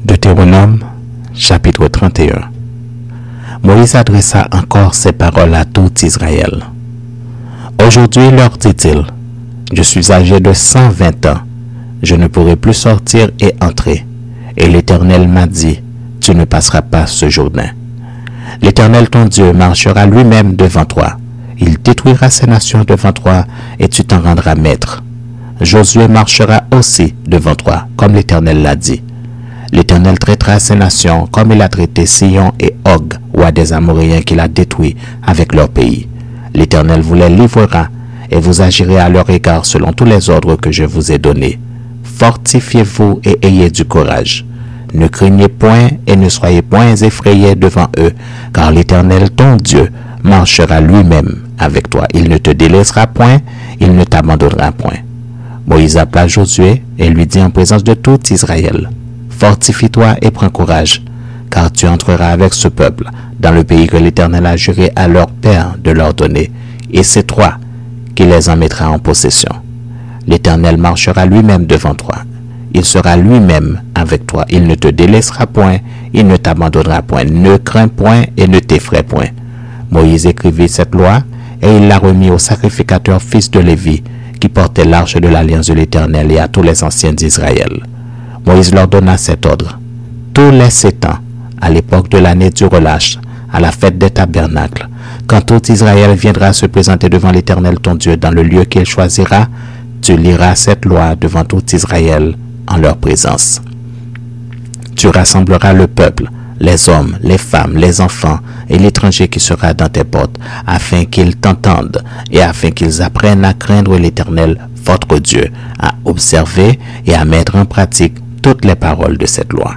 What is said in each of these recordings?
Deutéronome, chapitre 31. Moïse adressa encore ces paroles à tout Israël. Aujourd'hui, leur dit-il, je suis âgé de 120 ans, je ne pourrai plus sortir et entrer. Et l'Éternel m'a dit, tu ne passeras pas ce Jourdain. L'Éternel ton Dieu marchera lui-même devant toi. Il détruira ces nations devant toi et tu t'en rendras maître. Josué marchera aussi devant toi, comme l'Éternel l'a dit. L'Éternel traitera ces nations comme il a traité Sihon et Og, rois des Amoréens qu'il a détruits avec leur pays. L'Éternel vous les livrera et vous agirez à leur égard selon tous les ordres que je vous ai donnés. Fortifiez-vous et ayez du courage. Ne craignez point et ne soyez point effrayés devant eux, car l'Éternel ton Dieu marchera lui-même avec toi. Il ne te délaissera point, il ne t'abandonnera point. Moïse appela Josué et lui dit en présence de tout Israël, fortifie-toi et prends courage, car tu entreras avec ce peuple dans le pays que l'Éternel a juré à leur père de leur donner, et c'est toi qui les en mettras en possession. L'Éternel marchera lui-même devant toi. Il sera lui-même avec toi. Il ne te délaissera point, il ne t'abandonnera point. Ne crains point et ne t'effraie point. Moïse écrivit cette loi et il l'a remis au sacrificateur fils de Lévi qui portait l'arche de l'alliance de l'Éternel et à tous les anciens d'Israël. Moïse leur donna cet ordre. Tous les 7 ans, à l'époque de l'année du relâche, à la fête des tabernacles, quand tout Israël viendra se présenter devant l'Éternel ton Dieu dans le lieu qu'il choisira, tu liras cette loi devant tout Israël en leur présence. Tu rassembleras le peuple, les hommes, les femmes, les enfants et l'étranger qui sera dans tes portes, afin qu'ils t'entendent et afin qu'ils apprennent à craindre l'Éternel, votre Dieu, à observer et à mettre en pratique toutes les paroles de cette loi.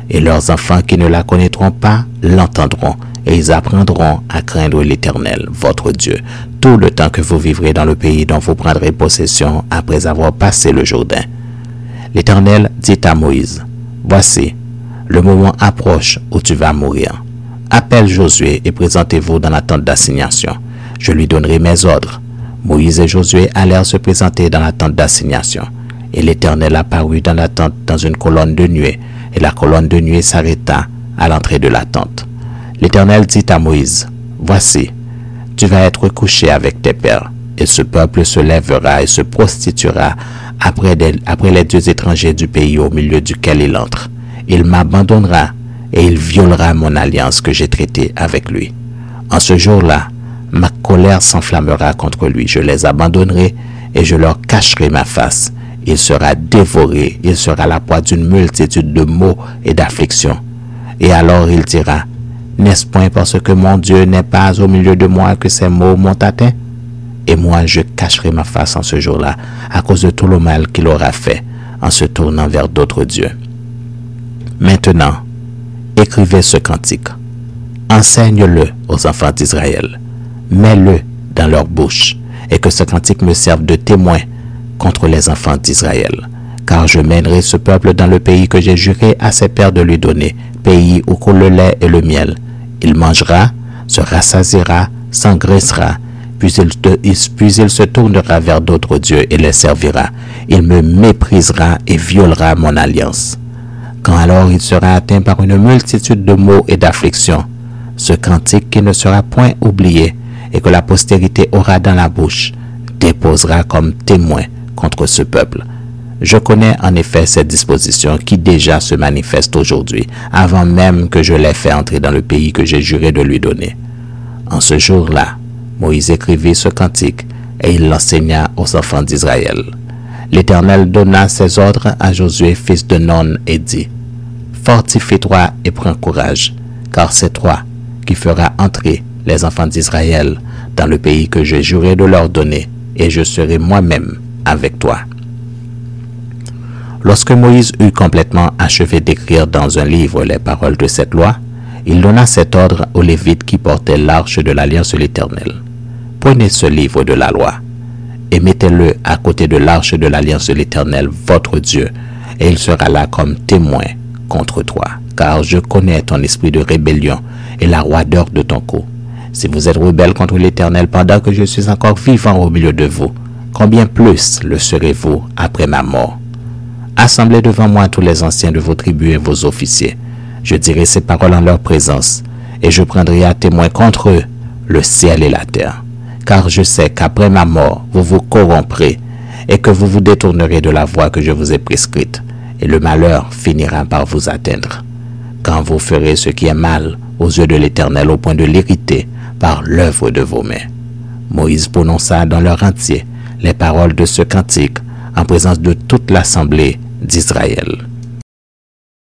Et leurs enfants qui ne la connaîtront pas l'entendront, et ils apprendront à craindre l'Éternel, votre Dieu, tout le temps que vous vivrez dans le pays dont vous prendrez possession après avoir passé le Jourdain. L'Éternel dit à Moïse, voici, le moment approche où tu vas mourir. Appelle Josué et présentez-vous dans la tente d'assignation. Je lui donnerai mes ordres. Moïse et Josué allèrent se présenter dans la tente d'assignation. Et l'Éternel apparut dans la tente dans une colonne de nuée, et la colonne de nuée s'arrêta à l'entrée de la tente. L'Éternel dit à Moïse, voici, tu vas être couché avec tes pères, et ce peuple se lèvera et se prostituera après les dieux étrangers du pays au milieu duquel il entre. Il m'abandonnera et il violera mon alliance que j'ai traitée avec lui. En ce jour-là, ma colère s'enflammera contre lui. Je les abandonnerai et je leur cacherai ma face. Il sera dévoré, il sera la proie d'une multitude de maux et d'afflictions. Et alors il dira, n'est-ce point parce que mon Dieu n'est pas au milieu de moi que ces maux m'ont atteint? Et moi je cacherai ma face en ce jour-là à cause de tout le mal qu'il aura fait en se tournant vers d'autres dieux. Maintenant, écrivez ce cantique. Enseigne-le aux enfants d'Israël. Mets-le dans leur bouche et que ce cantique me serve de témoin contre les enfants d'Israël. Car je mènerai ce peuple dans le pays que j'ai juré à ses pères de lui donner, pays où coule le lait et le miel. Il mangera, se rassasiera, s'engraissera, puis il se tournera vers d'autres dieux et les servira. Il me méprisera et violera mon alliance. Quand alors il sera atteint par une multitude de maux et d'afflictions, ce cantique qui ne sera point oublié et que la postérité aura dans la bouche, déposera comme témoin contre ce peuple. Je connais en effet cette disposition qui déjà se manifeste aujourd'hui, avant même que je l'ai fait entrer dans le pays que j'ai juré de lui donner. En ce jour-là, Moïse écrivit ce cantique et il l'enseigna aux enfants d'Israël. L'Éternel donna ses ordres à Josué, fils de Nun, et dit, fortifie-toi et prends courage, car c'est toi qui feras entrer les enfants d'Israël dans le pays que j'ai juré de leur donner, et je serai moi-même avec toi. Lorsque Moïse eut complètement achevé d'écrire dans un livre les paroles de cette loi, il donna cet ordre aux Lévites qui portaient l'arche de l'alliance de l'Éternel. Prenez ce livre de la loi et mettez-le à côté de l'arche de l'alliance de l'Éternel, votre Dieu, et il sera là comme témoin contre toi, car je connais ton esprit de rébellion et la roideur de ton cou. Si vous êtes rebelle contre l'Éternel pendant que je suis encore vivant au milieu de vous, combien plus le serez-vous après ma mort? Assemblez devant moi tous les anciens de vos tribus et vos officiers. Je dirai ces paroles en leur présence, et je prendrai à témoin contre eux le ciel et la terre. Car je sais qu'après ma mort, vous vous corromprez, et que vous vous détournerez de la voie que je vous ai prescrite, et le malheur finira par vous atteindre. Quand vous ferez ce qui est mal aux yeux de l'Éternel au point de l'irriter par l'œuvre de vos mains. Moïse prononça dans leur entier les paroles de ce cantique en présence de toute l'assemblée d'Israël.